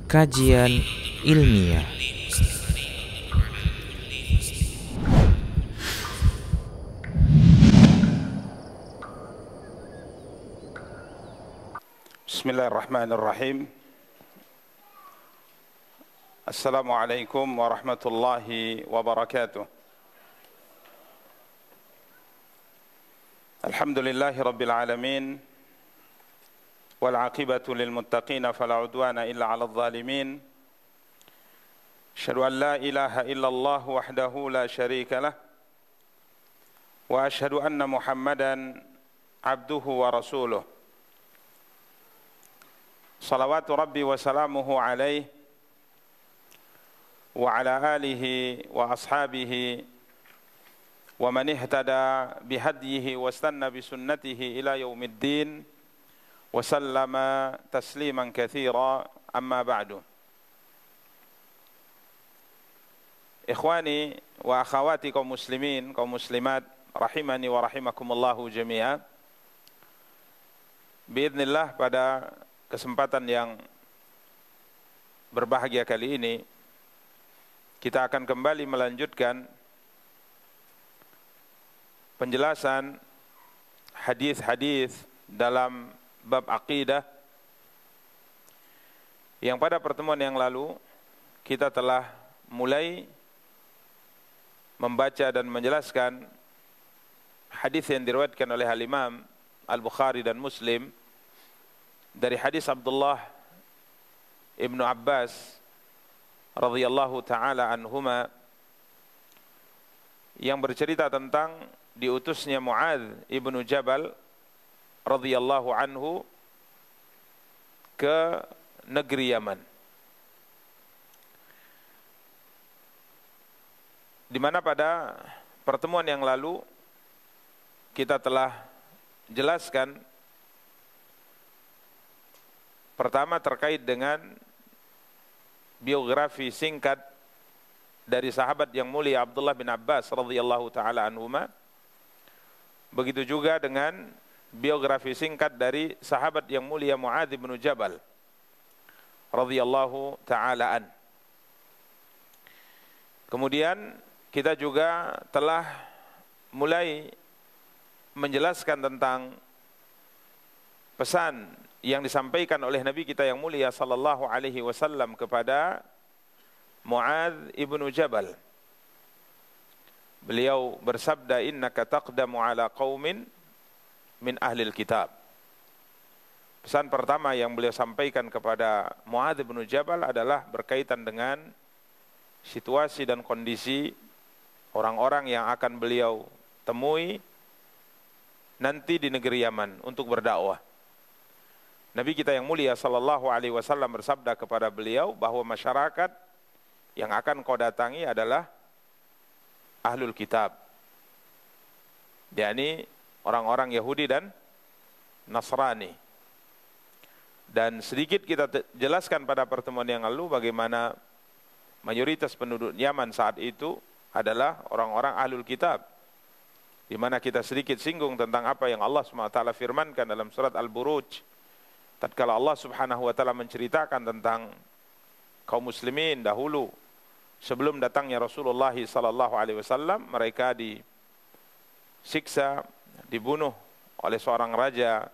Kajian ilmiah. Bismillahirrahmanirrahim. Assalamualaikum warahmatullahi wabarakatuh. Alhamdulillahi rabbil alamin. Wal aqibatu lil muttaqin fala udwana illa 'alal zalimin. Asyhadu an la ilaha illallah wahdahu la syarika lah. Wa asyhadu anna Muhammadan abduhu wa rasuluh. Salawatu Rabbi wa salamuhu alaihi wa ala alihi wa ashabihi wa man ihtada bihadyihi wa istanna bisunnatihi ila yaumiddin wa sallama tasliman katsira, amma ba'du. Ikhwani wa akhawati kaum muslimin, kaum muslimat, rahimani wa rahimakumullahu jami'a. Biidznillah, pada kesempatan yang berbahagia kali ini kita akan kembali melanjutkan penjelasan hadis-hadis dalam bab aqidah yang pada pertemuan yang lalu kita telah mulai membaca dan menjelaskan hadis yang diriwayatkan oleh Al-Imam Al-Bukhari dan Muslim dari hadis Abdullah Ibnu Abbas radhiyallahu taala anhuma yang bercerita tentang diutusnya Muadz ibnu Jabal radhiyallahu anhu ke negeri Yaman, di mana pada pertemuan yang lalu kita telah jelaskan pertama terkait dengan biografi singkat dari sahabat yang mulia Abdullah bin Abbas radhiyallahu taala anhuma. Begitu juga dengan biografi singkat dari sahabat yang mulia Muadz bin Jabal radhiyallahu taala an. Kemudian kita juga telah mulai menjelaskan tentang pesan yang disampaikan oleh Nabi kita yang mulia sallallahu alaihi wasallam kepada Muadz ibnu Jabal. Beliau bersabda, innaka taqdamu ala qaumin min ahlil kitab. Pesan pertama yang beliau sampaikan kepada Muadz bin Jabal adalah berkaitan dengan situasi dan kondisi orang-orang yang akan beliau temui nanti di negeri Yaman untuk berdakwah. Nabi kita yang mulia sallallahu alaihi wasallam bersabda kepada beliau bahwa masyarakat yang akan kau datangi adalah ahlul kitab, yakni orang-orang Yahudi dan Nasrani. Dan sedikit kita jelaskan pada pertemuan yang lalu bagaimana mayoritas penduduk Yaman saat itu adalah orang-orang ahlul kitab, di mana kita sedikit singgung tentang apa yang Allah SWT firmankan dalam surat Al-Buruj tatkala Allah Subhanahu wa taala menceritakan tentang kaum muslimin dahulu sebelum datangnya Rasulullah sallallahu alaihi wasallam. Mereka disiksa, dibunuh oleh seorang raja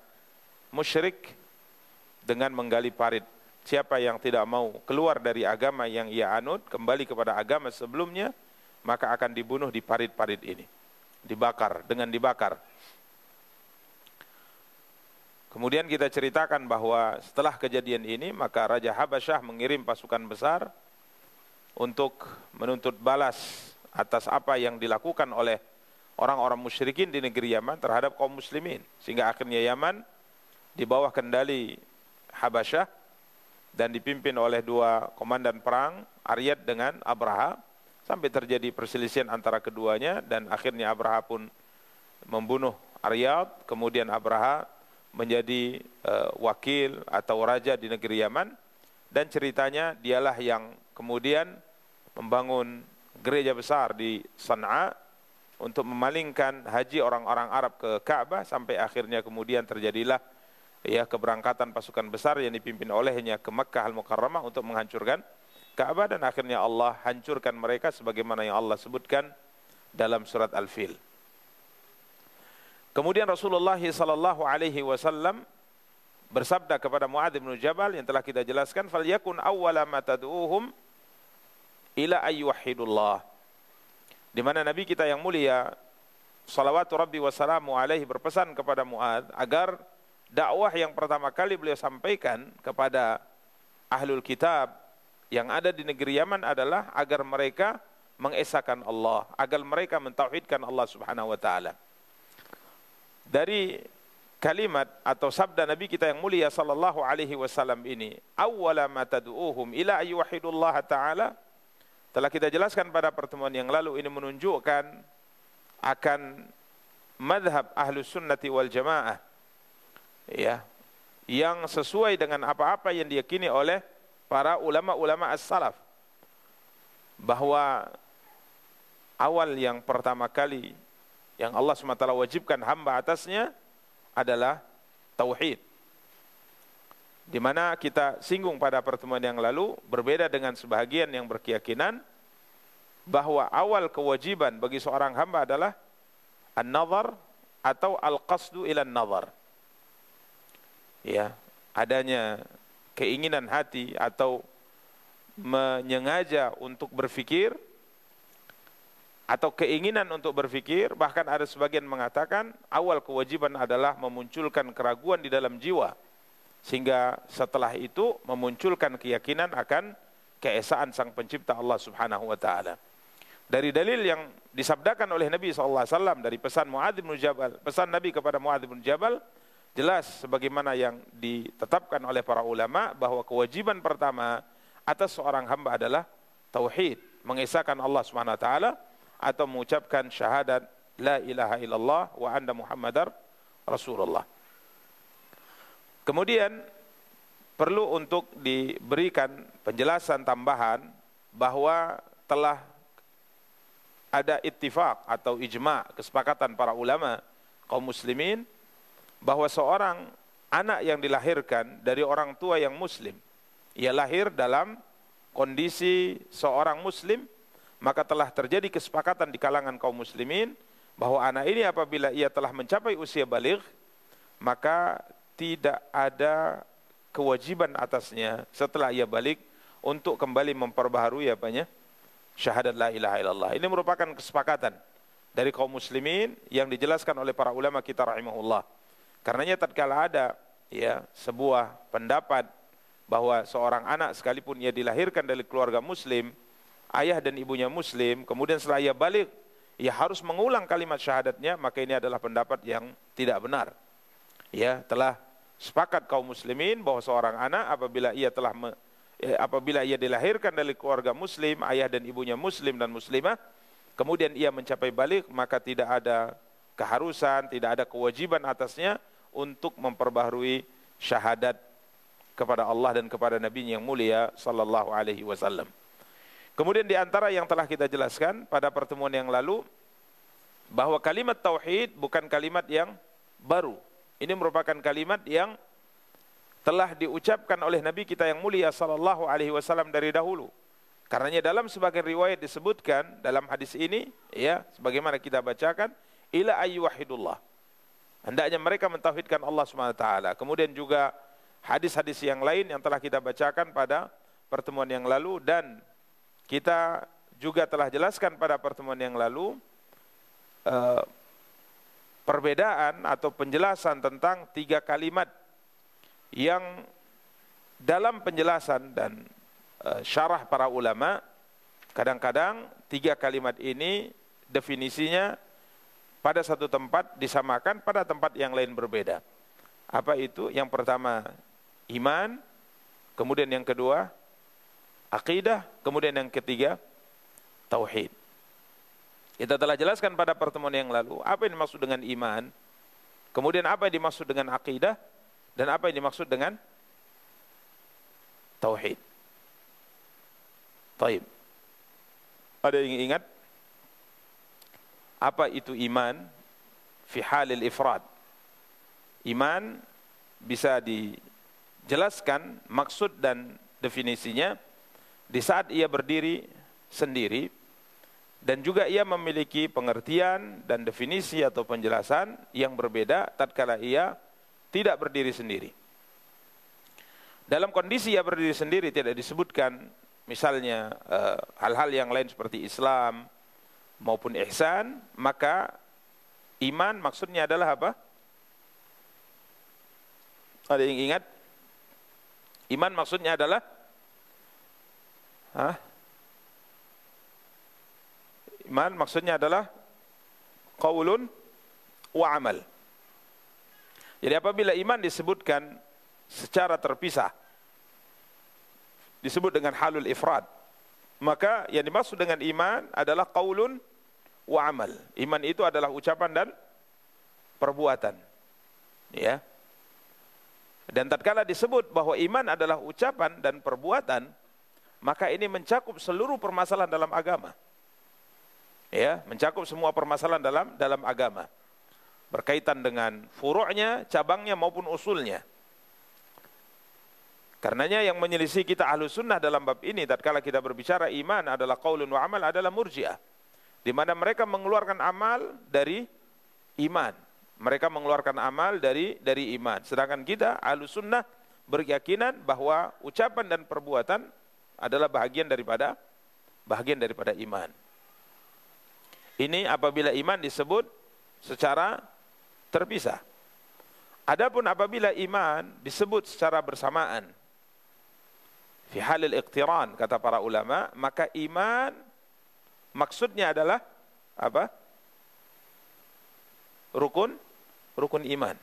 musyrik dengan menggali parit. Siapa yang tidak mau keluar dari agama yang ia anut, kembali kepada agama sebelumnya, maka akan dibunuh di parit-parit ini, dibakar, dengan dibakar. Kemudian kita ceritakan bahwa setelah kejadian ini, maka Raja Habasyah mengirim pasukan besar untuk menuntut balas atas apa yang dilakukan oleh orang-orang musyrikin di negeri Yaman terhadap kaum muslimin, sehingga akhirnya Yaman di bawah kendali Habasyah dan dipimpin oleh dua komandan perang, Aryad dengan Abraha, sampai terjadi perselisihan antara keduanya dan akhirnya Abraha pun membunuh Aryad. Kemudian Abraha menjadi wakil atau raja di negeri Yaman, dan ceritanya dialah yang kemudian membangun gereja besar di San'a untuk memalingkan haji orang-orang Arab ke Ka'bah, sampai akhirnya kemudian terjadilah ya keberangkatan pasukan besar yang dipimpin olehnya ke Makkah Al-Mukarramah untuk menghancurkan Ka'bah, dan akhirnya Allah hancurkan mereka sebagaimana yang Allah sebutkan dalam surat Al-Fil. Kemudian Rasulullah sallallahu alaihi wasallam bersabda kepada Muadz bin Jabal yang telah kita jelaskan, "Falyakun awwala ma tad'uuhum ila ayyuhidullah." Di mana Nabi kita yang mulia salawatu rabbi wassalamu alaihi berpesan kepada Muadz agar dakwah yang pertama kali beliau sampaikan kepada ahlul kitab yang ada di negeri Yaman adalah agar mereka mengesahkan Allah, agar mereka mentauhidkan Allah Subhanahu wa taala. Dari kalimat atau sabda Nabi kita yang mulia sallallahu alaihi wasallam ini, awwala ma tad'uuhum ila ayyuhidullah taala, telah kita jelaskan pada pertemuan yang lalu, ini menunjukkan akan madhab ahlus sunnati wal jamaah, ya, yang sesuai dengan apa-apa yang diyakini oleh para ulama-ulama as-salaf, bahwa awal yang pertama kali yang Allah SWT wajibkan hamba atasnya adalah tauhid. Di mana kita singgung pada pertemuan yang lalu, berbeda dengan sebahagian yang berkeyakinan bahwa awal kewajiban bagi seorang hamba adalah an-nazar atau al-qasdu ila an-nazar. Ya, adanya keinginan hati atau menyengaja untuk berfikir, atau keinginan untuk berfikir. Bahkan ada sebagian mengatakan awal kewajiban adalah memunculkan keraguan di dalam jiwa, sehingga setelah itu memunculkan keyakinan akan keesaan Sang Pencipta Allah Subhanahu wa taala. Dari dalil yang disabdakan oleh Nabi SAW dari pesan Muadz bin Jabal, pesan Nabi kepada Muadz bin Jabal, jelas sebagaimana yang ditetapkan oleh para ulama bahwa kewajiban pertama atas seorang hamba adalah tauhid, mengesahkan Allah Subhanahu wa taala, atau mengucapkan syahadat la ilaha illallah wa anna Muhammadar Rasulullah. Kemudian perlu untuk diberikan penjelasan tambahan bahwa telah ada ittifaq atau ijma', kesepakatan para ulama kaum muslimin, bahwa seorang anak yang dilahirkan dari orang tua yang muslim, ia lahir dalam kondisi seorang muslim, maka telah terjadi kesepakatan di kalangan kaum muslimin bahwa anak ini apabila ia telah mencapai usia baligh, maka tidak ada kewajiban atasnya setelah ia baligh untuk kembali memperbaharui syahadat la ilaha illallah. Ini merupakan kesepakatan dari kaum muslimin yang dijelaskan oleh para ulama kita rahimahullah. Karenanya tatkala ada sebuah pendapat bahwa seorang anak sekalipun ia dilahirkan dari keluarga muslim, ayah dan ibunya muslim, kemudian setelah ia balik, ia harus mengulang kalimat syahadatnya, maka ini adalah pendapat yang tidak benar. Ya, telah sepakat kaum muslimin bahwa seorang anak apabila ia dilahirkan dari keluarga muslim, ayah dan ibunya muslim dan muslimah, kemudian ia mencapai balik, maka tidak ada keharusan, tidak ada kewajiban atasnya untuk memperbaharui syahadat kepada Allah dan kepada Nabi yang mulia sallallahu alaihi wasallam. Kemudian di antara yang telah kita jelaskan pada pertemuan yang lalu, bahwa kalimat tauhid bukan kalimat yang baru. Ini merupakan kalimat yang telah diucapkan oleh Nabi kita yang mulia sallallahu alaihi wasallam dari dahulu. Karenanya dalam sebagian riwayat disebutkan dalam hadis ini, sebagaimana kita bacakan, ila ayyuhidullah. Hendaknya mereka mentauhidkan Allah Subhanahu wa taala. Kemudian juga hadis-hadis yang lain yang telah kita bacakan pada pertemuan yang lalu, dan kita juga telah jelaskan pada pertemuan yang lalu perbedaan atau penjelasan tentang 3 kalimat yang dalam penjelasan dan syarah para ulama, kadang-kadang 3 kalimat ini definisinya pada satu tempat disamakan, pada tempat yang lain berbeda. Apa itu? Yang pertama iman, kemudian yang kedua aqidah, kemudian yang ketiga tauhid. Kita telah jelaskan pada pertemuan yang lalu apa yang dimaksud dengan iman, kemudian apa yang dimaksud dengan aqidah, dan apa yang dimaksud dengan tauhid. Taib. Ada yang ingat apa itu iman fi halil ifrad? Iman bisa dijelaskan maksud dan definisinya di saat ia berdiri sendiri, dan juga ia memiliki pengertian dan definisi atau penjelasan yang berbeda tatkala ia tidak berdiri sendiri. Dalam kondisi ia berdiri sendiri tidak disebutkan misalnya hal-hal yang lain seperti Islam maupun ihsan, maka iman maksudnya adalah apa? Ada yang ingat? Iman maksudnya adalah iman maksudnya adalah qaulun wa amal. Jadi apabila iman disebutkan secara terpisah, disebut dengan halul ifrad, maka yang dimaksud dengan iman adalah qaulun wa amal. Iman itu adalah ucapan dan perbuatan. Ya. Dan tatkala disebut bahwa iman adalah ucapan dan perbuatan, maka ini mencakup seluruh permasalahan dalam agama. Ya, mencakup semua permasalahan dalam agama. Berkaitan dengan furu'nya, cabangnya maupun usulnya. Karenanya yang menyelisih kita Ahlus Sunnah dalam bab ini tatkala kita berbicara iman adalah qaulun wa amal adalah Murji'ah. Di mana mereka mengeluarkan amal dari iman. Mereka mengeluarkan amal dari iman. Sedangkan kita Ahlus Sunnah berkeyakinan bahwa ucapan dan perbuatan adalah bahagian daripada iman. Ini apabila iman disebut secara terpisah. Adapun apabila iman disebut secara bersamaan, fi halil iqtiran kata para ulama, maka iman maksudnya adalah apa? Rukun iman.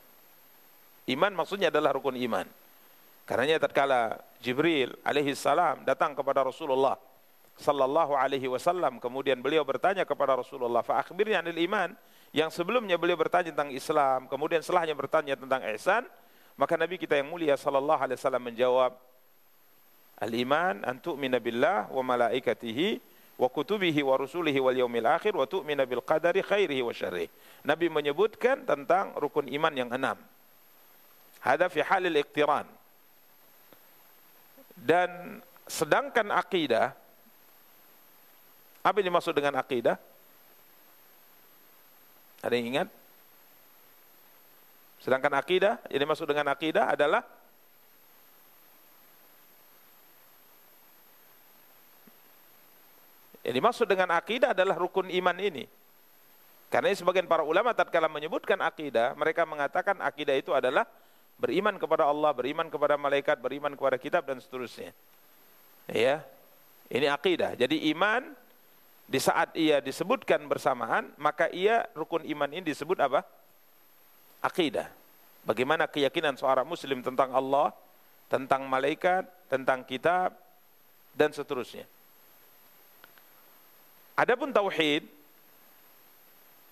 Iman maksudnya adalah rukun iman. Karenanya tatkala Jibril alaihi salam datang kepada Rasulullah sallallahu alaihi wasallam, kemudian beliau bertanya kepada Rasulullah, fa akhbirni 'anil iman, yang sebelumnya beliau bertanya tentang Islam, kemudian setelahnya bertanya tentang ihsan, maka Nabi kita yang mulia sallallahu alaihi wasallam menjawab, al-iman an tu'mina billah wa malaikatihi wa kutubihi wa rusulihi wal yaumil akhir wa tu'mina bil qadari khairihi wa syarrihi. Nabi menyebutkan tentang rukun iman yang 6. Hada fi halil iqtiran. Dan sedangkan akidah, apa yang dimaksud dengan akidah? Ada yang ingat? Sedangkan akidah, yang dimaksud dengan akidah adalah yang dimaksud dengan akidah adalah rukun iman ini. Karena sebagian para ulama tatkala menyebutkan akidah, mereka mengatakan akidah itu adalah beriman kepada Allah, beriman kepada malaikat, beriman kepada kitab dan seterusnya. Ya. Ini akidah. Jadi iman di saat ia disebutkan bersamaan, maka ia rukun iman ini disebut apa? Akidah. Bagaimana keyakinan seorang muslim tentang Allah, tentang malaikat, tentang kitab dan seterusnya. Adapun tauhid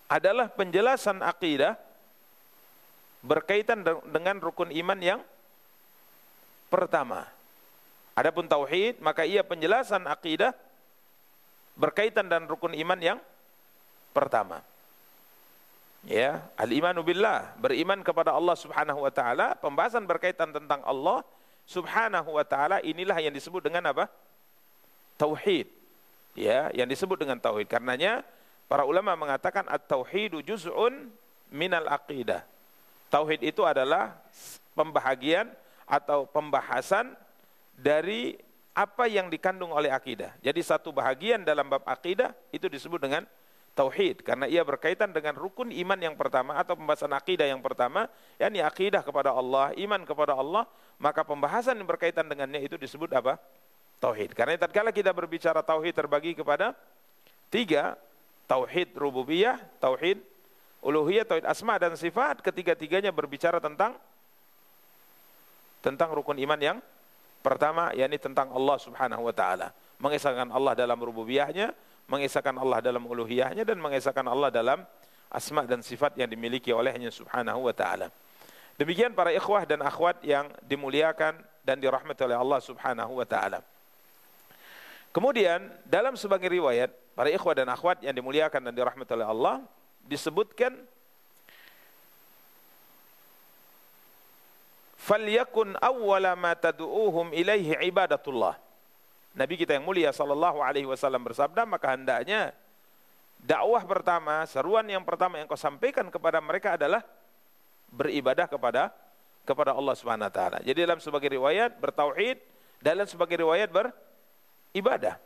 adalah penjelasan akidah berkaitan dengan rukun iman yang pertama. Adapun tauhid, maka ia penjelasan akidah berkaitan dan rukun iman yang pertama. Ya, al-imanu billah, beriman kepada Allah Subhanahu wa taala, pembahasan berkaitan tentang Allah Subhanahu wa taala inilah yang disebut dengan apa? Tauhid. Ya, yang disebut dengan tauhid. Karenanya para ulama mengatakan at-tauhidu juz'un minal aqidah. Tauhid itu adalah pembahagian atau pembahasan dari apa yang dikandung oleh akidah. Jadi satu bahagian dalam bab akidah itu disebut dengan tauhid, karena ia berkaitan dengan rukun iman yang pertama atau pembahasan akidah yang pertama, yakni akidah kepada Allah, iman kepada Allah, maka pembahasan yang berkaitan dengannya itu disebut apa? Tauhid. Karena tatkala kita berbicara tauhid terbagi kepada 3, tauhid rububiyah, tauhid uluhiyah, tauhid asma dan sifat, ketiga-tiganya berbicara tentang rukun iman yang pertama, yakni tentang Allah Subhanahu wa taala. Mengesahkan Allah dalam rububiyahnya, mengesahkan Allah dalam uluhiyahnya, dan mengesahkan Allah dalam asma dan sifat yang dimiliki olehnya Subhanahu wa taala. Demikian para ikhwah dan akhwat yang dimuliakan dan dirahmati oleh Allah Subhanahu wa taala. Kemudian dalam sebagian riwayat para ikhwah dan akhwat yang dimuliakan dan dirahmati oleh Allah disebutkan falyakun awwala ma tad'uuhum ilaihi ibadatullah. Nabi kita yang mulia sallallahu alaihi wasallam bersabda, maka hendaknya dakwah pertama, seruan yang pertama yang kau sampaikan kepada mereka adalah beribadah kepada Allah Subhanahu wa taala. Jadi dalam sebagai riwayat bertauhid, dalam sebagai riwayat beribadah.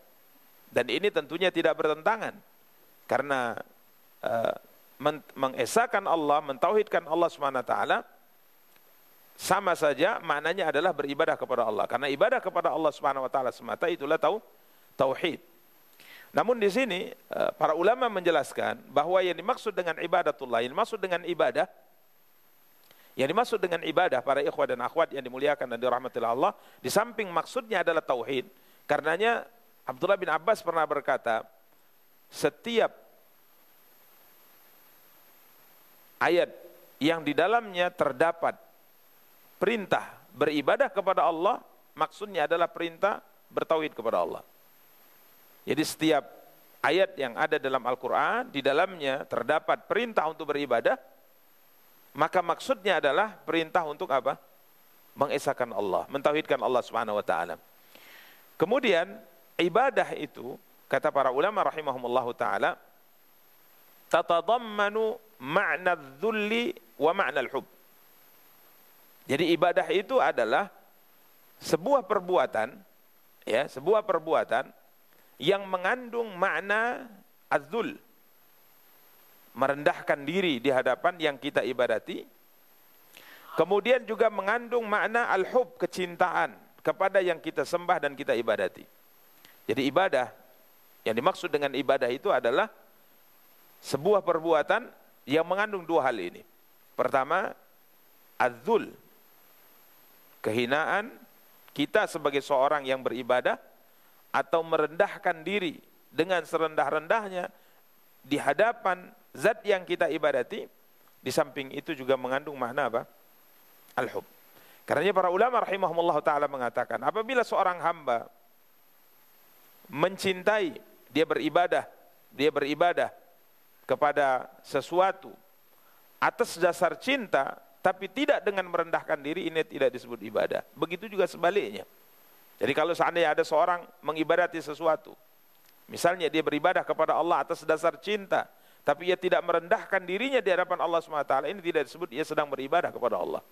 Dan ini tentunya tidak bertentangan. Karena mengesahkan Allah, mentauhidkan Allah Subhanahu wa taala sama saja maknanya adalah beribadah kepada Allah. Karena ibadah kepada Allah Subhanahu wa taala semata itulah tauhid. Namun di sini para ulama menjelaskan bahwa yang dimaksud dengan ibadatullah, yang dimaksud dengan ibadah para ikhwah dan akhwat yang dimuliakan dan dirahmati Allah, di samping maksudnya adalah tauhid. Karenanya Abdullah bin Abbas pernah berkata, setiap ayat yang di dalamnya terdapat perintah beribadah kepada Allah, maksudnya adalah perintah bertauhid kepada Allah. Jadi setiap ayat yang ada dalam Al-Quran, di dalamnya terdapat perintah untuk beribadah, maka maksudnya adalah perintah untuk apa? Mengesahkan Allah, mentauhidkan Allah Subhanahu wa taala. Kemudian ibadah itu, kata para ulama rahimahumullahu taala, tatadammanu ma'na dzulli wa ma'na al-hub. Jadi ibadah itu adalah sebuah perbuatan, ya, sebuah perbuatan yang mengandung makna az-dzul, merendahkan diri di hadapan yang kita ibadati. Kemudian juga mengandung makna al-hub, kecintaan kepada yang kita sembah dan kita ibadati. Jadi ibadah, yang dimaksud dengan ibadah itu adalah sebuah perbuatan yang mengandung dua hal ini. Pertama, az-dzul, kehinaan kita sebagai seorang yang beribadah, atau merendahkan diri dengan serendah-rendahnya di hadapan zat yang kita ibadati. Di samping itu juga mengandung makna apa? Al-hub. Karena para ulama rahimahumullah ta'ala mengatakan, apabila seorang hamba mencintai, dia beribadah kepada sesuatu atas dasar cinta, tapi tidak dengan merendahkan diri, ini tidak disebut ibadah. Begitu juga sebaliknya. Jadi kalau seandainya ada seorang mengibadati sesuatu, misalnya dia beribadah kepada Allah atas dasar cinta, tapi ia tidak merendahkan dirinya di hadapan Allah SWT, ini tidak disebut ia sedang beribadah kepada Allah.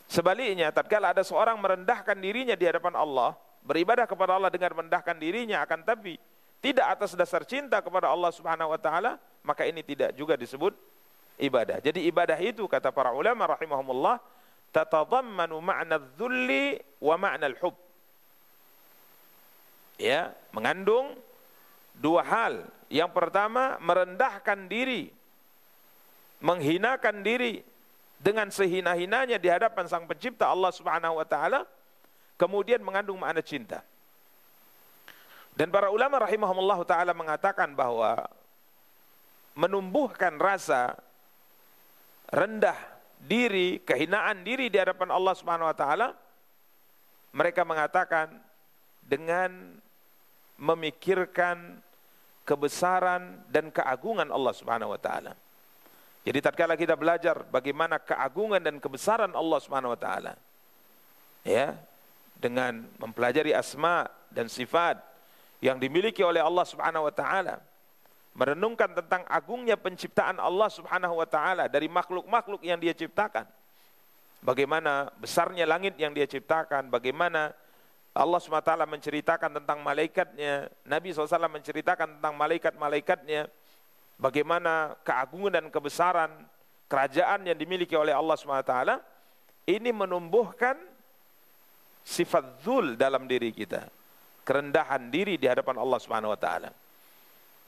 Sebaliknya, tatkala ada seorang merendahkan dirinya di hadapan Allah, beribadah kepada Allah dengan merendahkan dirinya, akan tapi tidak atas dasar cinta kepada Allah Subhanahu wa taala, maka ini tidak juga disebut ibadah. Jadi ibadah itu, kata para ulama rahimahumullah, tatadammanu ma'na dzulli wa ma'na al-hub. Ya, mengandung dua hal. Yang pertama, merendahkan diri, menghinakan diri dengan sehina-hinanya di hadapan Sang Pencipta Allah Subhanahu wa taala. Kemudian mengandung makna cinta. Dan para ulama rahimahumullah ta'ala mengatakan bahwa menumbuhkan rasa rendah diri, kehinaan diri di hadapan Allah Subhanahu wa taala, mereka mengatakan dengan memikirkan kebesaran dan keagungan Allah Subhanahu wa taala. Jadi tatkala kita belajar bagaimana keagungan dan kebesaran Allah Subhanahu wa taala, ya, dengan mempelajari asma dan sifat yang dimiliki oleh Allah Subhanahu wa taala, merenungkan tentang agungnya penciptaan Allah Subhanahu wa taala dari makhluk-makhluk yang Dia ciptakan. Bagaimana besarnya langit yang Dia ciptakan, bagaimana Allah Subhanahu wa taala menceritakan tentang malaikatnya, Nabi SAW menceritakan tentang malaikat-malaikatnya, bagaimana keagungan dan kebesaran kerajaan yang dimiliki oleh Allah Subhanahu wa taala, ini menumbuhkan sifat dzul dalam diri kita, kerendahan diri di hadapan Allah Subhanahu wa taala.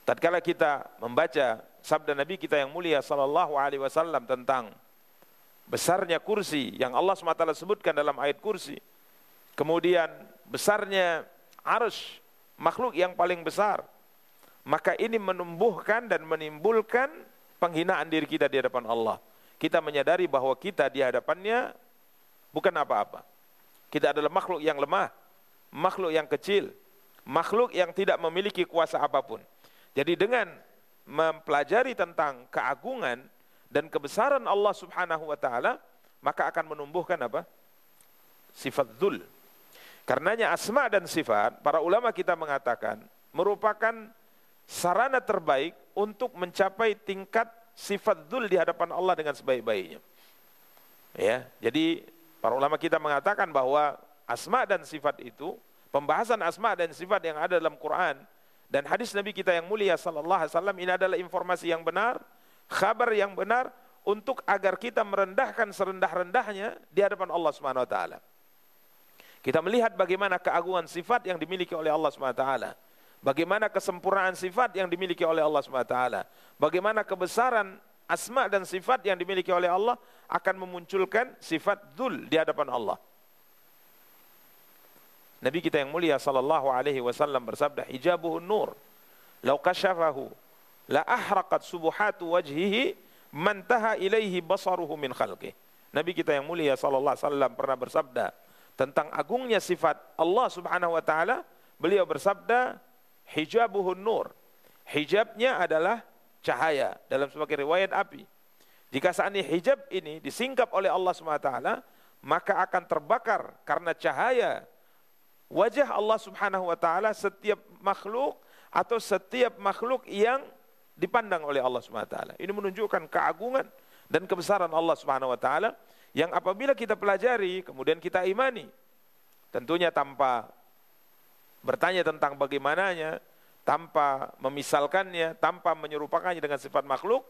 Tatkala kita membaca sabda Nabi kita yang mulia sallallahu alaihi wasallam tentang besarnya kursi yang Allah SWT sebutkan dalam ayat kursi, kemudian besarnya arsy, makhluk yang paling besar, maka ini menumbuhkan dan menimbulkan penghinaan diri kita di hadapan Allah. Kita menyadari bahwa kita di hadapannya bukan apa-apa. Kita adalah makhluk yang lemah, makhluk yang kecil, makhluk yang tidak memiliki kuasa apapun. Jadi dengan mempelajari tentang keagungan dan kebesaran Allah Subhanahu wa taala, maka akan menumbuhkan apa? sifat dzul. Karenanya asma dan sifat, para ulama kita mengatakan merupakan sarana terbaik untuk mencapai tingkat sifat dzul di hadapan Allah dengan sebaik-baiknya. Ya, jadi para ulama kita mengatakan bahwa asma dan sifat itu, pembahasan asma dan sifat yang ada dalam Quran dan hadis Nabi kita yang mulia sallallahu alaihi wasallam, ini adalah informasi yang benar, kabar yang benar untuk agar kita merendahkan serendah-rendahnya di hadapan Allah Subhanahu wa taala. Kita melihat bagaimana keagungan sifat yang dimiliki oleh Allah Subhanahu wa taala. Bagaimana kesempurnaan sifat yang dimiliki oleh Allah Subhanahu wa taala. Bagaimana kebesaran asma dan sifat yang dimiliki oleh Allah akan memunculkan sifat dzul di hadapan Allah. Nabi kita yang mulia sallallahu alaihi wasallam bersabda, hijabuhun nur, law kashafahu la ahraqat subuhatu wajhihi mantaha ilaihi basaruhu min khalqih. Nabi kita yang mulia sallallahu alaihi wasallam pernah bersabda tentang agungnya sifat Allah Subhanahu wa taala. Beliau bersabda, hijabuhun nur. Hijabnya adalah cahaya, dalam sebagai riwayat api. Jika seandainya hijab ini disingkap oleh Allah Subhanahu wa taala, maka akan terbakar karena cahaya wajah Allah Subhanahu wa taala setiap makhluk atau setiap makhluk yang dipandang oleh Allah Subhanahu wa taala. Ini menunjukkan keagungan dan kebesaran Allah Subhanahu wa taala yang apabila kita pelajari kemudian kita imani, tentunya tanpa bertanya tentang bagaimananya, tanpa memisalkannya, tanpa menyerupakannya dengan sifat makhluk.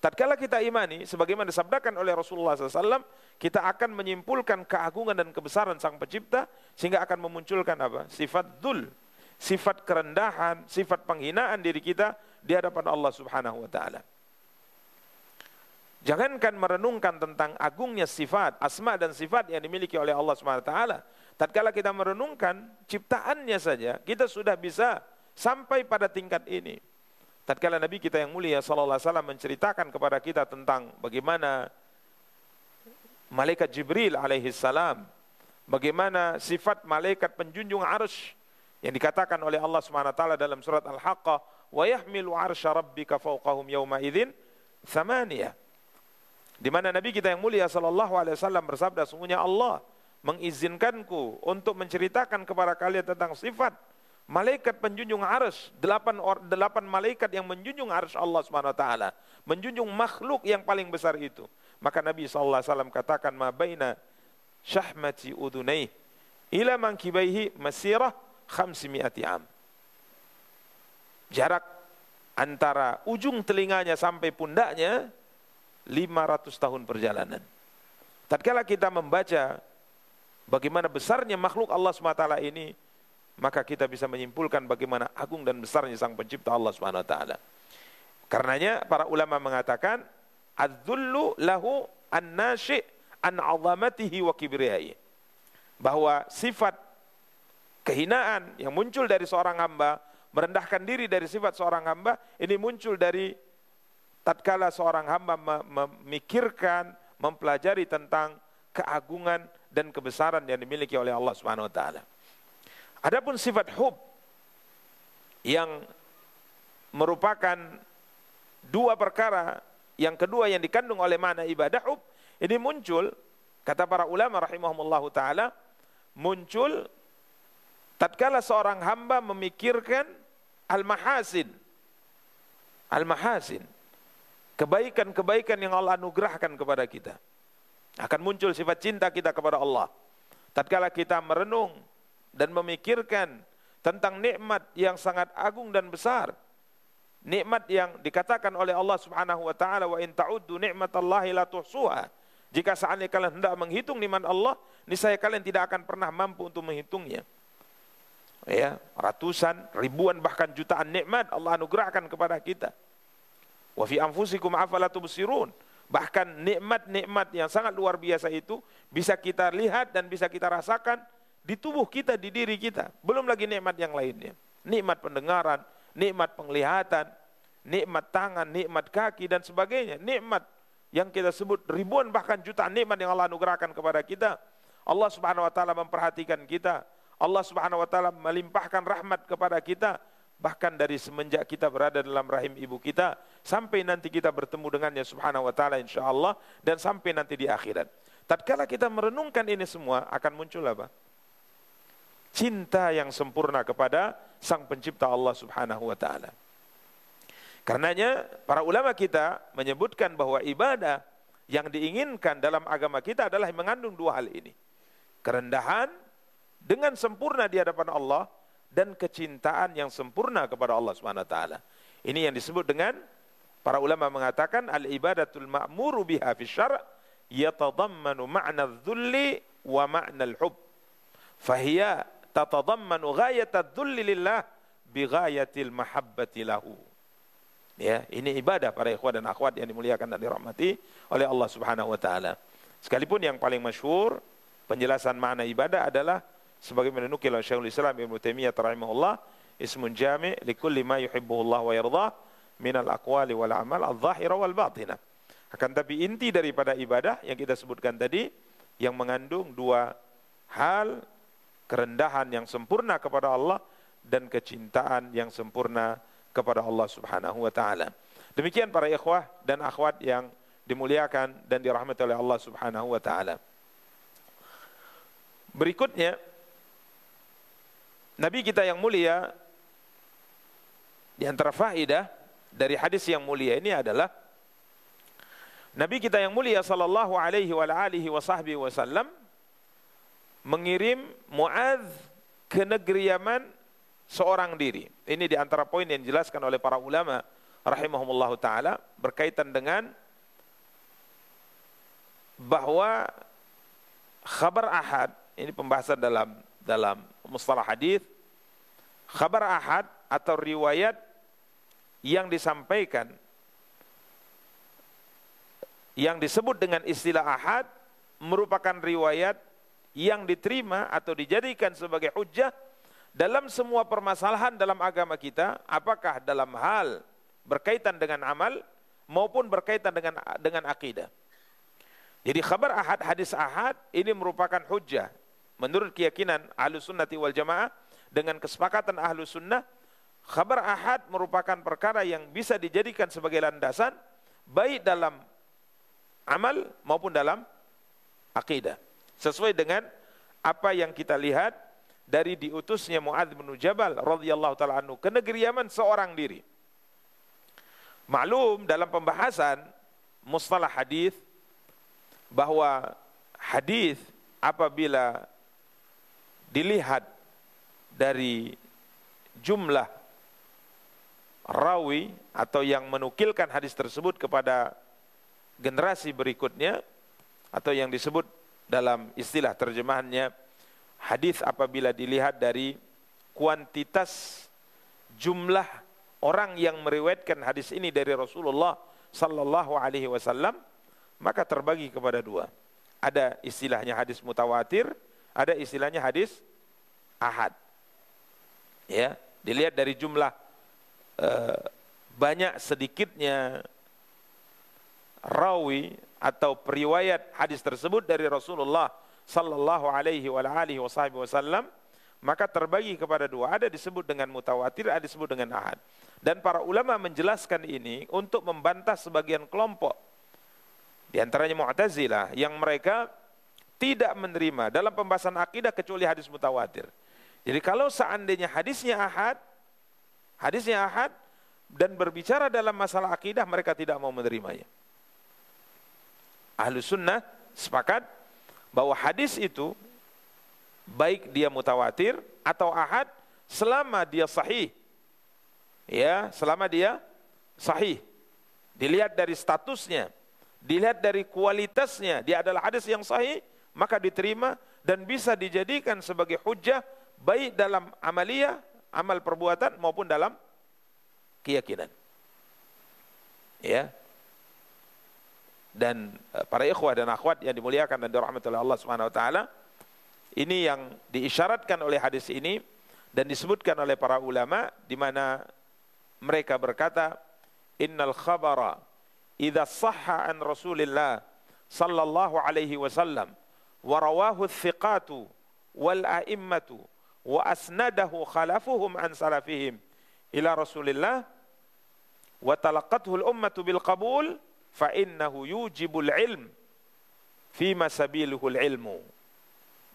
Tatkala kita imani, sebagaimana disabdakan oleh Rasulullah SAW, kita akan menyimpulkan keagungan dan kebesaran Sang Pencipta, sehingga akan memunculkan apa? Sifat dzul, sifat kerendahan, sifat penghinaan diri kita di hadapan Allah Subhanahu wa taala. Jangankan merenungkan tentang agungnya sifat, asma dan sifat yang dimiliki oleh Allah Subhanahu wa taala. Tatkala kita merenungkan ciptaannya saja, kita sudah bisa sampai pada tingkat ini. Tatkala Nabi kita yang mulia sallallahu alaihi wasallam menceritakan kepada kita tentang bagaimana malaikat Jibril alaihi salam, bagaimana sifat malaikat penjunjung arsy yang dikatakan oleh Allah Subhanahu wa taala dalam surat Al-Haqqah, wa yahmilu arsya rabbika fawqahum yawma idzin tsamaniyah. Di mana Nabi kita yang mulia sallallahu alaihi wasallam bersabda, sungguhnya Allah mengizinkanku untuk menceritakan kepada kalian tentang sifat malaikat penjunjung arsy, 8 malaikat yang menjunjung arsy Allah Subhanahu wa taala, menjunjung makhluk yang paling besar itu. Maka Nabi sallallahu alaihi wasallam katakan, ma baina syahmati udunai ila mankibaihi masirah 500 am. Jarak antara ujung telinganya sampai pundaknya 500 tahun perjalanan. Tatkala kita membaca bagaimana besarnya makhluk Allah SWT ini, maka kita bisa menyimpulkan bagaimana agung dan besarnya Sang Pencipta Allah SWT. Karenanya para ulama mengatakan, adz-dzullu lahu an-nashi' an 'azamatihi wa kibriyaihi. Bahwa sifat kehinaan yang muncul dari seorang hamba, merendahkan diri dari sifat seorang hamba, ini muncul dari tatkala seorang hamba memikirkan, mempelajari tentang keagungan dan kebesaran yang dimiliki oleh Allah Subhanahu wa taala. Adapun sifat hub yang merupakan dua perkara, yang kedua yang dikandung oleh makna ibadah hub, ini muncul, kata para ulama rahimahumullahu taala, muncul tatkala seorang hamba memikirkan al-mahasin. Al-mahasin, kebaikan-kebaikan yang Allah anugerahkan kepada kita. Akan muncul sifat cinta kita kepada Allah. Tatkala kita merenung dan memikirkan tentang nikmat yang sangat agung dan besar, nikmat yang dikatakan oleh Allah Subhanahu wa taala, wa in ta'uddu ni'matallahi la tuhsuha. Jika seandainya kalian hendak menghitung nikmat Allah, niscaya kalian tidak akan pernah mampu untuk menghitungnya. Ya, ratusan, ribuan, bahkan jutaan nikmat Allah anugerahkan kepada kita. Wa fi anfusikum afala tubsirun. Bahkan nikmat-nikmat yang sangat luar biasa itu bisa kita lihat dan bisa kita rasakan di tubuh kita, di diri kita. Belum lagi nikmat yang lainnya. Nikmat pendengaran, nikmat penglihatan, nikmat tangan, nikmat kaki dan sebagainya. Nikmat yang kita sebut ribuan bahkan jutaan nikmat yang Allah anugerahkan kepada kita. Allah Subhanahu wa taala memperhatikan kita. Allah Subhanahu wa taala melimpahkan rahmat kepada kita. Bahkan dari semenjak kita berada dalam rahim ibu kita sampai nanti kita bertemu dengannya Subhanahu wa taala insyaallah, dan sampai nanti di akhirat. tatkala kita merenungkan ini semua akan muncul apa? Cinta yang sempurna kepada Sang Pencipta Allah Subhanahu wa taala. Karenanya para ulama kita menyebutkan bahwa ibadah yang diinginkan dalam agama kita adalah mengandung dua hal ini. Kerendahan dengan sempurna di hadapan Allah dan kecintaan yang sempurna kepada Allah Subhanahu wa taala. Ini yang disebut dengan para ulama mengatakan al-ibadatul ma'muru biha fi syara' yatadammanu ma'na adh-dhulli wa ma'na al-hubb. Fahiya tatadammanu ghayatadh-dhulli lillah bi ghayatil mahabbati lahu. Ya, ini ibadah para ikhwan dan akhwat yang dimuliakan dan dirahmati oleh Allah Subhanahu wa taala. Sekalipun yang paling masyhur penjelasan makna ibadah adalah sebagaimana dinukil oleh Syekhul Islam Ibnu Taimiyah rahimahullah, ismun jami' likulli ma yuhibbuhullah wa yardah minal aqwali wal amal adh-dhahira wal batinah. Akan tapi inti daripada ibadah yang kita sebutkan tadi yang mengandung dua hal, kerendahan yang sempurna kepada Allah dan kecintaan yang sempurna kepada Allah Subhanahu wa taala. Demikian para ikhwah dan akhwat yang dimuliakan dan dirahmati oleh Allah Subhanahu wa taala. Berikutnya Nabi kita yang mulia, di antara faedah dari hadis yang mulia ini adalah Nabi kita yang mulia sallallahu alaihi wa alihi wasallam mengirim Muadz ke negeri Yaman seorang diri. Ini di antara poin yang dijelaskan oleh para ulama rahimahumullah taala berkaitan dengan bahwa khabar ahad, ini pembahasan dalam mustalah hadis. Khabar ahad atau riwayat yang disampaikan yang disebut dengan istilah ahad merupakan riwayat yang diterima atau dijadikan sebagai hujjah dalam semua permasalahan dalam agama kita, apakah dalam hal berkaitan dengan amal maupun berkaitan dengan akidah. Jadi khabar ahad, hadis ahad ini merupakan hujjah menurut keyakinan Ahlus Sunnati wal Jamaah. Dengan kesepakatan Ahlus Sunnah, khabar ahad merupakan perkara yang bisa dijadikan sebagai landasan baik dalam amal maupun dalam akidah, sesuai dengan apa yang kita lihat dari diutusnya Muadz bin Jabal radhiyallahu taala anhu ke negeri Yaman seorang diri. Maklum dalam pembahasan mustalah hadis bahwa hadis apabila dilihat dari jumlah rawi atau yang menukilkan hadis tersebut kepada generasi berikutnya, atau yang disebut dalam istilah terjemahannya hadis apabila dilihat dari kuantitas jumlah orang yang meriwayatkan hadis ini dari Rasulullah sallallahu alaihi wasallam, maka terbagi kepada dua. Ada istilahnya hadis mutawatir, ada istilahnya hadis ahad. Ya, dilihat dari jumlah banyak sedikitnya rawi atau periwayat hadis tersebut dari Rasulullah sallallahu alaihi wa alihi wasallam, maka terbagi kepada dua. Ada disebut dengan mutawatir, ada disebut dengan ahad. Dan para ulama menjelaskan ini untuk membantah sebagian kelompok, di antaranya Mu'tazilah, yang mereka tidak menerima dalam pembahasan akidah kecuali hadis mutawatir. Jadi kalau seandainya hadisnya ahad dan berbicara dalam masalah akidah, mereka tidak mau menerimanya. Ahlus Sunnah sepakat bahwa hadis itu baik dia mutawatir atau ahad selama dia sahih. Ya, selama dia sahih. Dilihat dari statusnya, dilihat dari kualitasnya, dia adalah hadis yang sahih, maka diterima dan bisa dijadikan sebagai hujjah baik dalam amaliyah, amal perbuatan maupun dalam keyakinan. Ya. Dan para ikhwah dan akhwat yang dimuliakan dan dirahmati oleh Allah Subhanahu wa taala, ini yang diisyaratkan oleh hadis ini dan disebutkan oleh para ulama, di mana mereka berkata, innal khabara idza sahha an Rasulillah sallallahu alaihi wasallam wa rawahu thiqatu wal a'immatu wa asnadahu khalafuhum an salafihim ila Rasulillah wa talaqathu al ummatu bil qabul fa innahu yujibul ilm fima sabiluhul ilmu.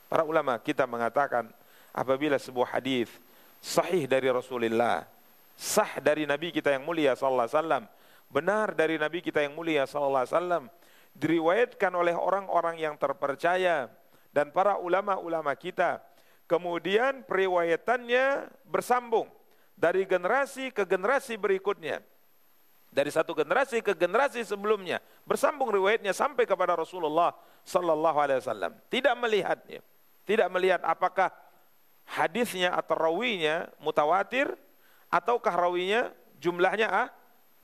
Para ulama kita mengatakan apabila sebuah hadis sahih dari Rasulullah, sah dari Nabi kita yang mulia sallallahu alaihi wasallam, benar dari Nabi kita yang mulia sallallahu alaihi wasallam, diriwayatkan oleh orang-orang yang terpercaya dan para ulama-ulama kita, kemudian periwayatannya bersambung dari generasi ke generasi berikutnya, dari satu generasi ke generasi sebelumnya, bersambung riwayatnya sampai kepada Rasulullah sallallahu alaihi wasallam. Tidak melihatnya, tidak melihat apakah hadisnya atau rawinya mutawatir ataukah rawinya jumlahnya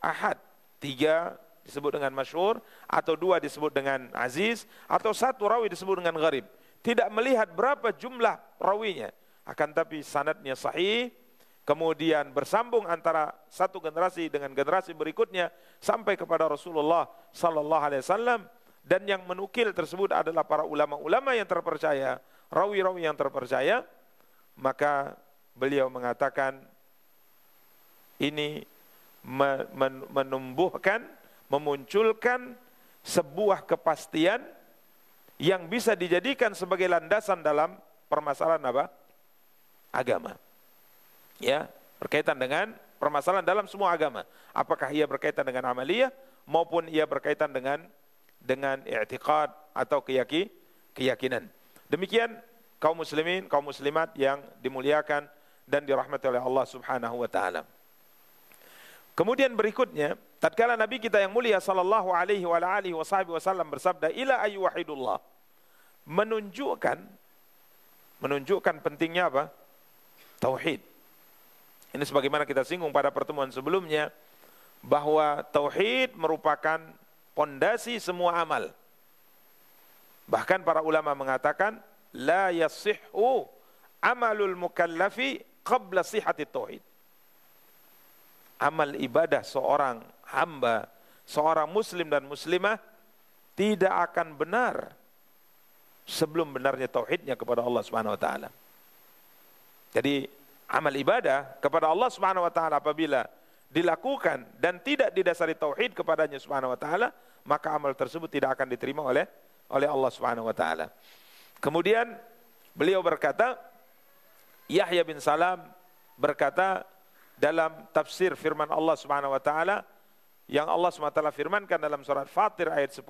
ahad. 3 disebut dengan masyhur, atau 2 disebut dengan aziz, atau 1 rawi disebut dengan gharib. Tidak melihat berapa jumlah rawinya, akan tapi sanadnya sahih, kemudian bersambung antara satu generasi dengan generasi berikutnya sampai kepada Rasulullah sallallahu alaihi wasallam, dan yang menukil tersebut adalah para ulama-ulama yang terpercaya, rawi-rawi yang terpercaya. Maka beliau mengatakan ini menumbuhkan, memunculkan sebuah kepastian yang bisa dijadikan sebagai landasan dalam permasalahan apa? Agama. Ya, berkaitan dengan permasalahan dalam semua agama. Apakah ia berkaitan dengan amaliyah maupun ia berkaitan dengan i'tiqad atau keyakinan. Demikian kaum muslimin, kaum muslimat yang dimuliakan dan dirahmati oleh Allah Subhanahu wa taala. Kemudian berikutnya, tatkala Nabi kita yang mulia sallallahu alaihi wa alihi wasallam bersabda ila ayyuhidullah, menunjukkan pentingnya apa? Tauhid. Ini sebagaimana kita singgung pada pertemuan sebelumnya, bahwa tauhid merupakan pondasi semua amal. Bahkan para ulama mengatakan la yasihhu amalul mukallafi qabla sihhati tauhid. Amal ibadah seorang hamba, seorang muslim dan muslimah tidak akan benar sebelum benarnya tauhidnya kepada Allah Subhanahu wa taala. Jadi amal ibadah kepada Allah Subhanahu wa taala apabila dilakukan dan tidak didasari tauhid kepadanya Subhanahu wa taala, maka amal tersebut tidak akan diterima oleh Allah Subhanahu wa taala. Kemudian beliau berkata, Yahya bin Salam berkata dalam tafsir firman Allah Subhanahu wa taala yang Allah Subhanahu wa taala firmankan dalam surat Fatir ayat 10,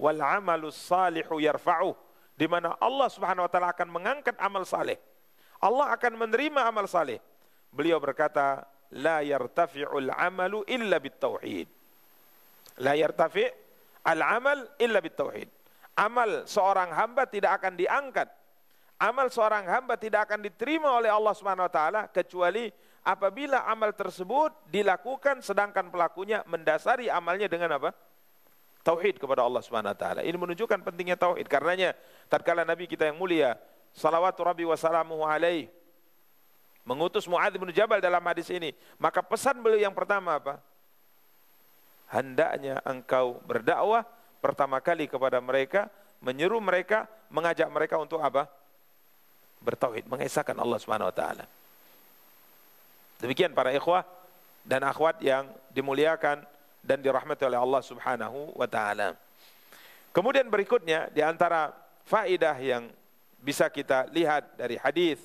wal amalus salihu yarfa'u, di mana Allah Subhanahu wa taala akan mengangkat amal saleh. Allah akan menerima amal saleh. Beliau berkata, la yartafi'ul amalu illa bitauhid. La yartafi' al-amal illa bitauhid. Amal seorang hamba tidak akan diangkat, amal seorang hamba tidak akan diterima oleh Allah Subhanahu wa taala kecuali apabila amal tersebut dilakukan sedangkan pelakunya mendasari amalnya dengan apa? Tauhid kepada Allah Subhanahu wa taala. Ini menunjukkan pentingnya tauhid. Karenanya tatkala Nabi kita yang mulia salawatu rabbi wa salamuhu alaihi mengutus Muadz bin Jabal dalam hadis ini, maka pesan beliau yang pertama apa? Hendaknya engkau berdakwah pertama kali kepada mereka, menyeru mereka, mengajak mereka untuk apa? Bertauhid, mengesahkan Allah Subhanahu wa taala. Demikian para ikhwah dan akhwat yang dimuliakan dan dirahmati oleh Allah Subhanahu wa taala. Kemudian berikutnya di antara faedah yang bisa kita lihat dari hadis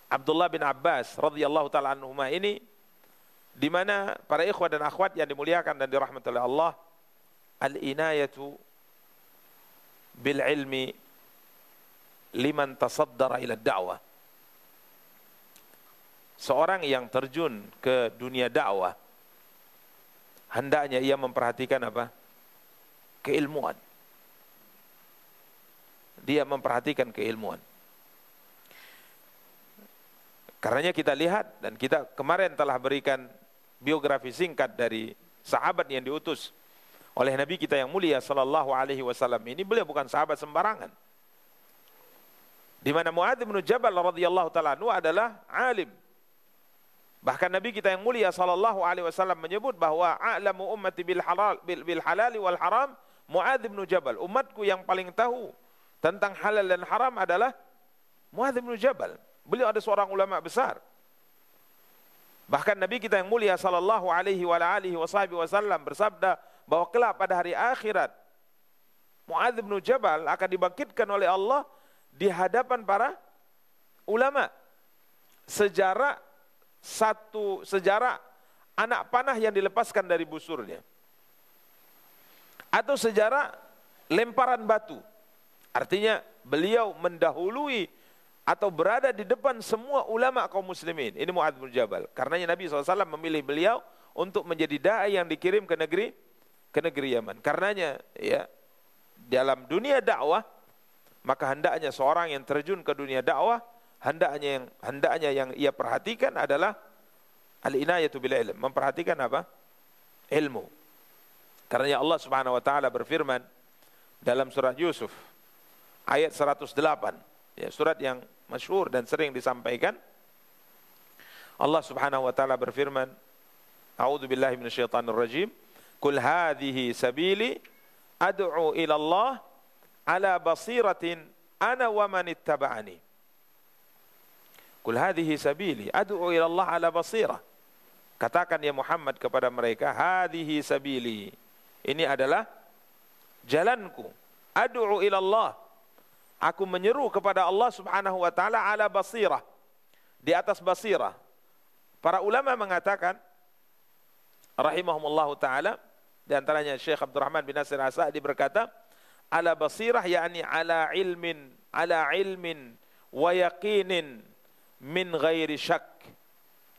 Abdullah bin Abbas radhiyallahu taala anhuma ini, di mana para ikhwah dan akhwat yang dimuliakan dan dirahmati oleh Allah, al-inayatu bil ilmi liman tasaddara ila da'wah. Seorang yang terjun ke dunia dakwah hendaknya ia memperhatikan apa? Keilmuan. Dia memperhatikan keilmuan. Karenanya kita lihat dan kita kemarin telah berikan biografi singkat dari sahabat yang diutus oleh Nabi kita yang mulia sallallahu alaihi wasallam ini. Beliau bukan sahabat sembarangan. Di mana Muadz bin Jabal radhiyallahu taala anhu adalah alim. Bahkan Nabi kita yang mulia sallallahu alaihi wasallam menyebut bahwa a'lamu ummati bil halal wal haram Muadz bin Jabal. Umatku yang paling tahu tentang halal dan haram adalah Muadz bin Jabal. Beliau ada seorang ulama besar. Bahkan Nabi kita yang mulia sallallahu alaihi wasallam bersabda bahwa kelak pada hari akhirat Mu'adz bin Jabal akan dibangkitkan oleh Allah di hadapan para ulama. Sejarah anak panah yang dilepaskan dari busurnya. Atau sejarah lemparan batu. Artinya beliau mendahului atau berada di depan semua ulama kaum muslimin. Ini Mu'adz bin Jabal. Karenanya Nabi SAW memilih beliau untuk menjadi da'i yang dikirim ke negeri Yaman. Karenanya ya, dalam dunia dakwah, maka hendaknya seorang yang terjun ke dunia dakwah, hendaknya yang ia perhatikan adalah al-inayatu bil ilm, memperhatikan apa? Ilmu. Karena Allah Subhanahu wa taala berfirman dalam surat Yusuf ayat 108, ya, surat yang masyhur dan sering disampaikan. Allah Subhanahu wa taala berfirman, A'udzu billahi minasyaitonir rajim, "Qul hadhihi sabili ad'u ila Allah ala basiratin ana wa man ittaba'ani." Qul hadhihi sabili ad'u ila Allah ala basirah. Katakan ya Muhammad kepada mereka, hadhihi sabili, ini adalah jalanku. Ad'u ila Allah, aku menyeru kepada Allah Subhanahu wa taala ala basirah, di atas basirah. Para ulama mengatakan rahimahumullah taala, di antaranya Syekh Abdurrahman bin Nasir As-Sa'di berkata, ala basirah yakni ala ilmin wa yaqinin min ghairi syak.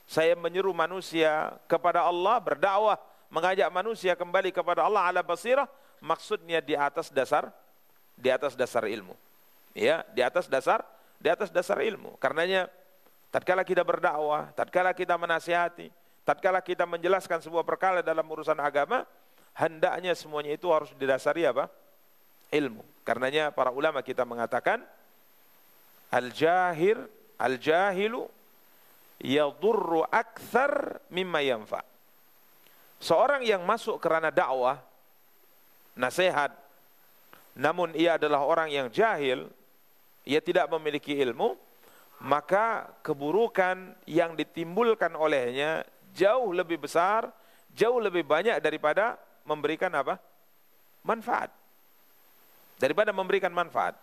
Saya menyeru manusia kepada Allah, berdakwah, mengajak manusia kembali kepada Allah ala basirah, maksudnya di atas dasar ilmu. Ya, di atas dasar ilmu. Karenanya tatkala kita berdakwah, tatkala kita menasihati, tatkala kita menjelaskan sebuah perkara dalam urusan agama, hendaknya semuanya itu harus didasari apa? Ilmu. Karenanya para ulama kita mengatakan al-jahilu yadurru akthar mimma yanfa. Seorang yang masuk kerana dakwah, nasihat, namun ia adalah orang yang jahil, ia tidak memiliki ilmu, maka keburukan yang ditimbulkan olehnya jauh lebih besar, jauh lebih banyak daripada memberikan apa? Manfaat. Daripada memberikan manfaat.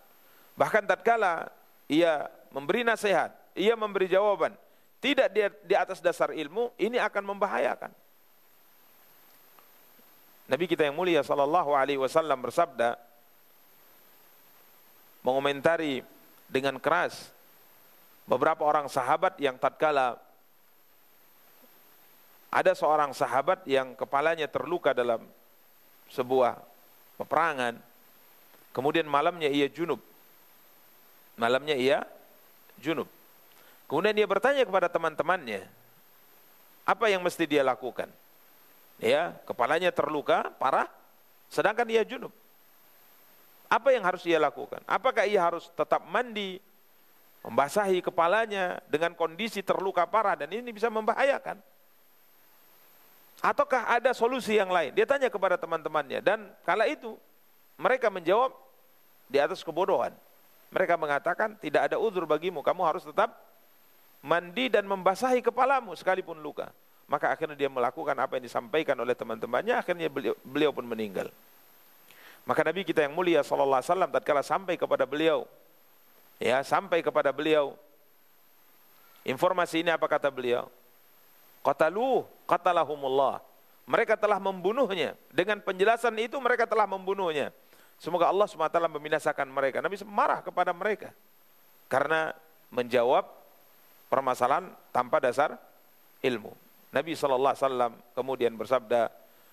Bahkan tatkala ia memberi nasihat, ia memberi jawaban, tidak di atas dasar ilmu, ini akan membahayakan. Nabi kita yang mulia sallallahu alaihi wasallam bersabda, mengomentari dengan keras beberapa orang sahabat yang tatkala ada seorang sahabat yang kepalanya terluka dalam sebuah peperangan, kemudian malamnya ia junub. Kemudian dia bertanya kepada teman-temannya, apa yang mesti dia lakukan? Ya, kepalanya terluka parah, sedangkan ia junub. Apa yang harus ia lakukan? Apakah ia harus tetap mandi, membasahi kepalanya dengan kondisi terluka parah dan ini bisa membahayakan? Ataukah ada solusi yang lain? Dia tanya kepada teman-temannya, dan kala itu mereka menjawab di atas kebodohan. Mereka mengatakan, tidak ada uzur bagimu, kamu harus tetap mandi dan membasahi kepalamu sekalipun luka. Maka akhirnya dia melakukan apa yang disampaikan oleh teman-temannya, akhirnya beliau pun meninggal. Maka Nabi kita yang mulia sallallahu alaihi wasallam tatkala sampai kepada beliau, informasi ini apa kata beliau? Qatalahumullah. Mereka telah membunuhnya. Dengan penjelasan itu mereka telah membunuhnya. Semoga Allah SWT membinasakan mereka. Nabi marah kepada mereka karena menjawab permasalahan tanpa dasar ilmu. Nabi SAW kemudian bersabda,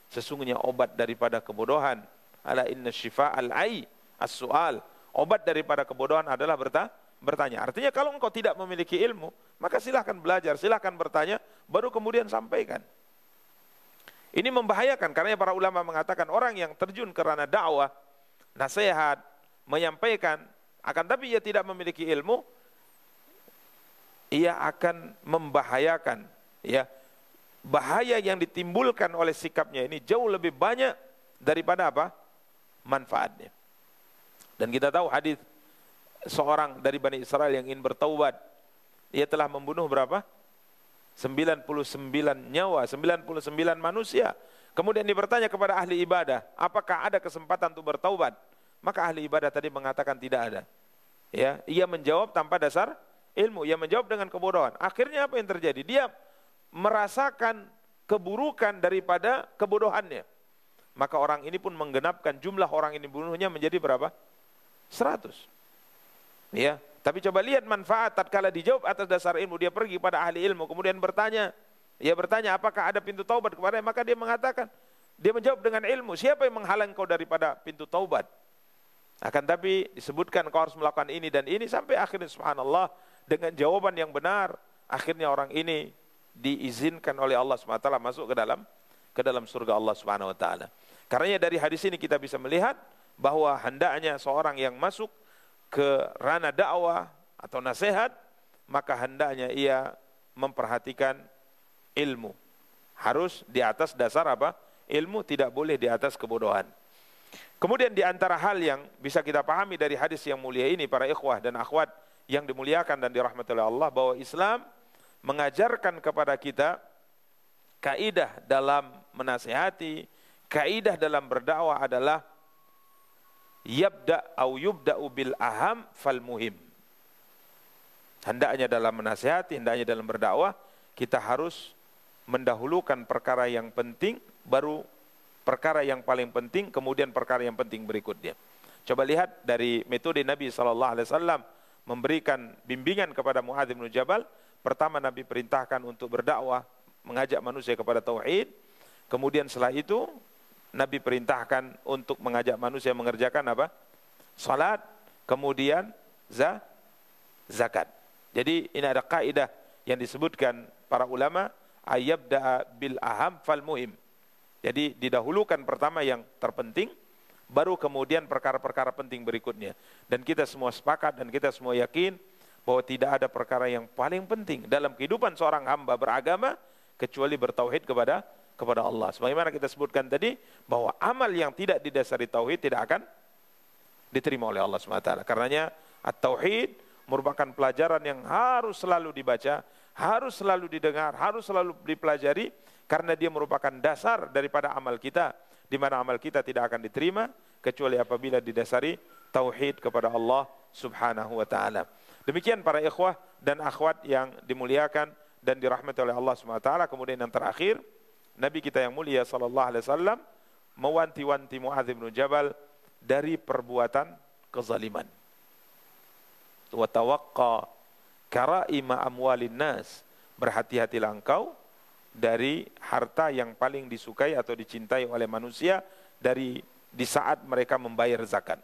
sesungguhnya obat daripada kebodohan, ala inna syifa al-ai as-su'al. Obat daripada kebodohan adalah bertanya. Artinya kalau engkau tidak memiliki ilmu, maka silahkan belajar, silahkan bertanya, baru kemudian sampaikan. Ini membahayakan karena para ulama mengatakan orang yang terjun kerana dakwah, nasihat, menyampaikan, akan tapi ia tidak memiliki ilmu, ia akan membahayakan. Ya, bahaya yang ditimbulkan oleh sikapnya ini jauh lebih banyak daripada apa? Manfaatnya. Dan kita tahu hadis seorang dari Bani Israel yang ingin bertaubat, ia telah membunuh berapa? 99 nyawa, 99 manusia. Kemudian dia bertanya kepada ahli ibadah, apakah ada kesempatan untuk bertaubat? Maka ahli ibadah tadi mengatakan tidak ada. Ya, ia menjawab tanpa dasar ilmu, ia menjawab dengan kebodohan. Akhirnya apa yang terjadi? Dia merasakan keburukan daripada kebodohannya. Maka orang ini pun menggenapkan jumlah orang ini bunuhnya menjadi berapa? 100. Ya, tapi coba lihat manfaat tatkala dijawab atas dasar ilmu, dia pergi pada ahli ilmu kemudian bertanya. Ia bertanya apakah ada pintu taubat kepadanya, maka dia mengatakan, dia menjawab dengan ilmu, siapa yang menghalang kau daripada pintu taubat? Akan tapi disebutkan kau harus melakukan ini dan ini, sampai akhirnya subhanallah dengan jawaban yang benar, akhirnya orang ini diizinkan oleh Allah SWT masuk ke dalam surga Allah Subhanahu wa taala. Karena dari hadis ini kita bisa melihat bahwa hendaknya seorang yang masuk ke ranah dakwah atau nasihat, maka hendaknya ia memperhatikan ilmu. Harus di atas dasar apa? Ilmu, tidak boleh di atas kebodohan. Kemudian di antara hal yang bisa kita pahami dari hadis yang mulia ini, para ikhwah dan akhwat yang dimuliakan dan dirahmati oleh Allah, bahwa Islam mengajarkan kepada kita kaidah dalam menasihati, kaidah dalam berdakwah adalah yabda' au yubda'u bil aham fal muhim. Hendaknya dalam menasihati, hendaknya dalam berdakwah, kita harus mendahulukan perkara yang penting, baru perkara yang paling penting, kemudian perkara yang penting berikutnya. Coba lihat dari metode Nabi SAW memberikan bimbingan kepada Muadz bin Jabal. Pertama Nabi perintahkan untuk berdakwah, mengajak manusia kepada tauhid. Kemudian setelah itu Nabi perintahkan untuk mengajak manusia mengerjakan apa? Salat, kemudian zakat. Jadi ini ada kaidah yang disebutkan para ulama, ayyabda bil aham fal muhim. Jadi didahulukan pertama yang terpenting, baru kemudian perkara-perkara penting berikutnya. Dan kita semua sepakat dan kita semua yakin bahwa tidak ada perkara yang paling penting dalam kehidupan seorang hamba beragama kecuali bertauhid kepada Allah. Sebagaimana kita sebutkan tadi, bahwa amal yang tidak didasari tauhid tidak akan diterima oleh Allah SWT. Karenanya at-tauhid merupakan pelajaran yang harus selalu dibaca, harus selalu didengar, harus selalu dipelajari, karena dia merupakan dasar daripada amal kita, di mana amal kita tidak akan diterima kecuali apabila didasari tauhid kepada Allah Subhanahu wa taala. Demikian para ikhwah dan akhwat yang dimuliakan dan dirahmati oleh Allah Subhanahu wa taala. Kemudian yang terakhir, Nabi kita yang mulia sallallahu alaihi wasallam mewanti-wanti Muadz bin Jabal dari perbuatan kezaliman. Wa tawaqqa karaima amwalin nas, berhati-hatilah engkau dari harta yang paling disukai atau dicintai oleh manusia di saat mereka membayar zakat.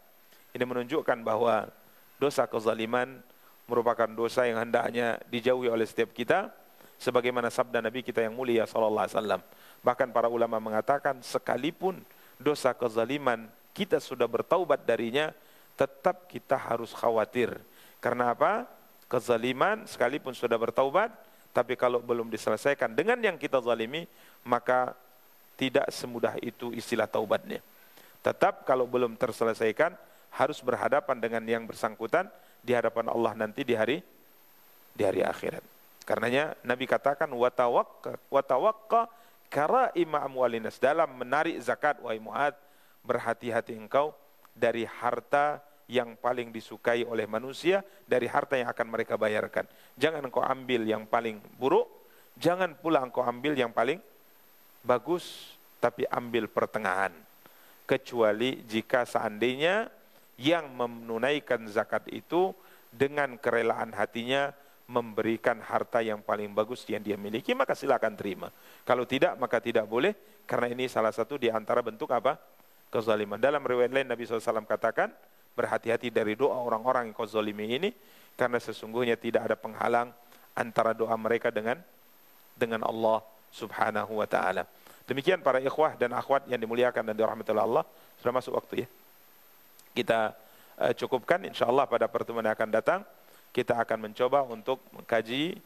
Ini menunjukkan bahwa dosa kezaliman merupakan dosa yang hendaknya dijauhi oleh setiap kita, sebagaimana sabda Nabi kita yang mulia sallallahu alaihi wasallam. Bahkan para ulama mengatakan, sekalipun dosa kezaliman kita sudah bertaubat darinya, tetap kita harus khawatir. Karena apa? Kezaliman sekalipun sudah bertaubat, tapi kalau belum diselesaikan dengan yang kita zalimi, maka tidak semudah itu istilah taubatnya. Tetap kalau belum terselesaikan, harus berhadapan dengan yang bersangkutan di hadapan Allah nanti di hari akhirat. Karenanya Nabi katakan, watawaqqa karaima amwalinas, dalam menarik zakat, wahai Muadz, berhati-hati engkau dari harta yang paling disukai oleh manusia, dari harta yang akan mereka bayarkan. Jangan engkau ambil yang paling buruk, jangan pula engkau ambil yang paling bagus, tapi ambil pertengahan. Kecuali jika seandainya yang menunaikan zakat itu dengan kerelaan hatinya memberikan harta yang paling bagus yang dia miliki, maka silakan terima. Kalau tidak, maka tidak boleh, karena ini salah satu di antara bentuk apa? Kezaliman. Dalam riwayat lain Nabi SAW katakan, berhati-hati dari doa orang-orang yang kau zalimi ini, karena sesungguhnya tidak ada penghalang antara doa mereka dengan Allah Subhanahu wa taala. Demikian para ikhwah dan akhwat yang dimuliakan dan dirahmati oleh Allah. Sudah masuk waktu ya. Kita cukupkan, insyaallah pada pertemuan yang akan datang kita akan mencoba untuk mengkaji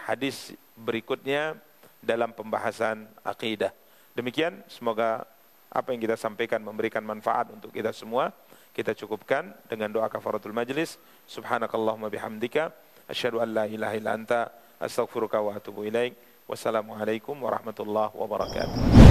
hadis berikutnya dalam pembahasan akidah. Demikian, semoga apa yang kita sampaikan memberikan manfaat untuk kita semua. Kita cukupkan dengan doa kafaratul majlis. Subhanakallahumma bihamdika asyhadu an la ilaha illa anta astaghfiruka wa atubu ilaik. Wassalamualaikum warahmatullahi wabarakatuh.